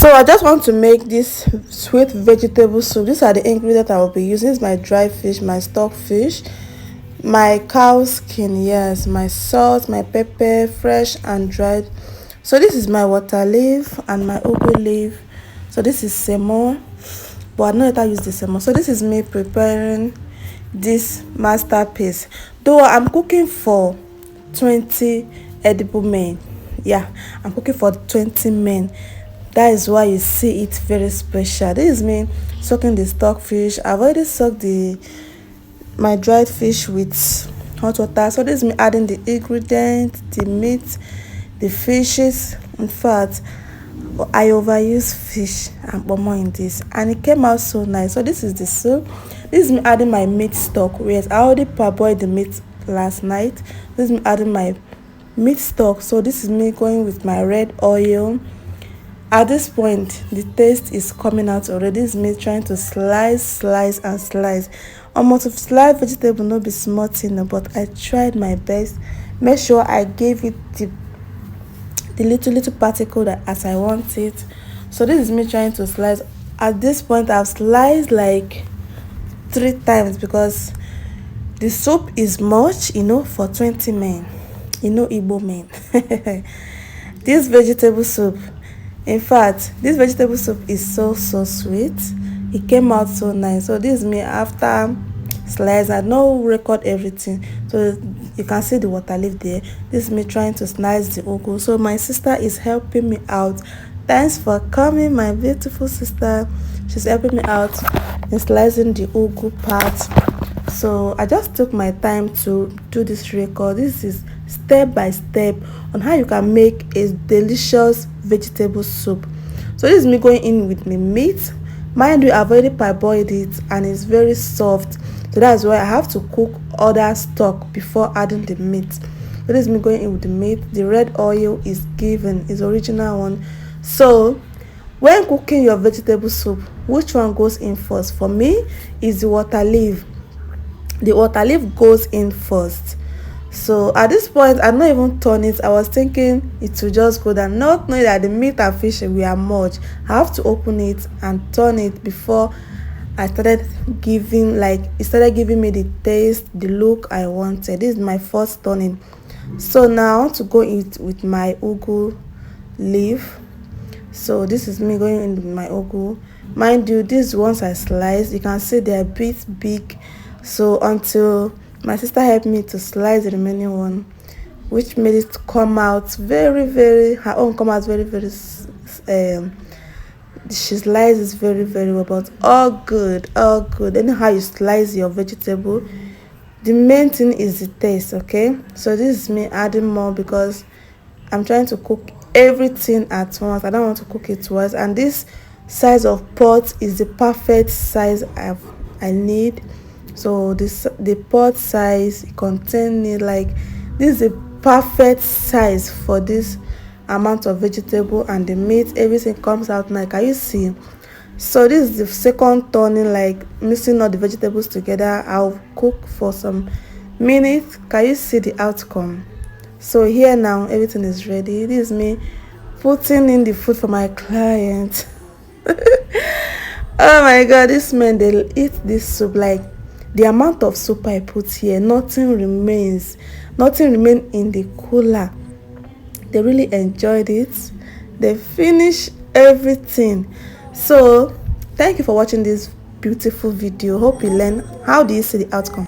So I just want to make this sweet vegetable soup. These are the ingredients I will be using. This is my dry fish, my stock fish, my cow skin, yes, my salt, my pepper, fresh and dried. So this is my water leaf and my ugu leaf. So this is semo, but I know that I use the semo. So this is me preparing this masterpiece. Though I'm cooking for 20 edible men. Yeah, I'm cooking for 20 men. That is why you see it very special. This is me soaking the stockfish. I've already soaked my dried fish with hot water. So this is me adding the ingredients, the meat, the fishes. In fact, I overuse fish and pomo in this, and it came out so nice. So this is the soup. This is me adding my meat stock. Yes, I already parboiled the meat last night. This is me adding my meat stock. So this is me going with my red oil. At this point, the taste is coming out already. This is me trying to slice. Almost to slice vegetable, no be small thing, but I tried my best. Make sure I gave it the little particle that as I want it. So this is me trying to slice. At this point, I've sliced like 3 times because the soup is much, for 20 men, Igbo men. This vegetable soup, in fact, this vegetable soup is so sweet. It came out so nice. So this is me after slice. I don't record everything, so you can see the water leaf there. This is me trying to slice the ugu. So my sister is helping me out. Thanks for coming, my beautiful sister. She's helping me out in slicing the ugu part. So I just took my time to do this record. This is step by step on how you can make a delicious vegetable soup. So this is me going in with my meat. Mind you, I've already parboiled it and it's very soft. So that's why I have to cook other stock before adding the meat. So this is me going in with the meat. The red oil is given, is original one. So when cooking your vegetable soup, which one goes in first? For me, is the water leaf. The water leaf goes in first. So at this point, I'm not even turn it. I was thinking it will just go down, not knowing that the meat and fish were much. I have to open it and turn it before I started giving, it started giving me the taste, the look I wanted. This is my first turning. So now I want to go in with my ugu leaf. So this is me going in with my ugu. Mind you, these ones I sliced, you can see they're a bit big. So until my sister helped me to slice the remaining one, which made it come out very, her own come out very, she slices very, well, but all good. Anyhow you slice your vegetable, the main thing is the taste. Okay, so this is me adding more because I'm trying to cook everything at once. I don't want to cook it twice, and this size of pot is the perfect size I need. So the pot size containing this is the perfect size for this amount of vegetable, and the meat, everything comes out nice. Can you see? So this is the second turning, mixing all the vegetables together. I'll cook for some minutes. Can you see the outcome? So here now everything is ready. This is me putting in the food for my client. Oh my god, this man, they'll eat this soup. The amount of soup I put here, nothing remains in the cooler. They really enjoyed it. They finished everything. So thank you for watching this beautiful video. Hope you learn. How do you see the outcome?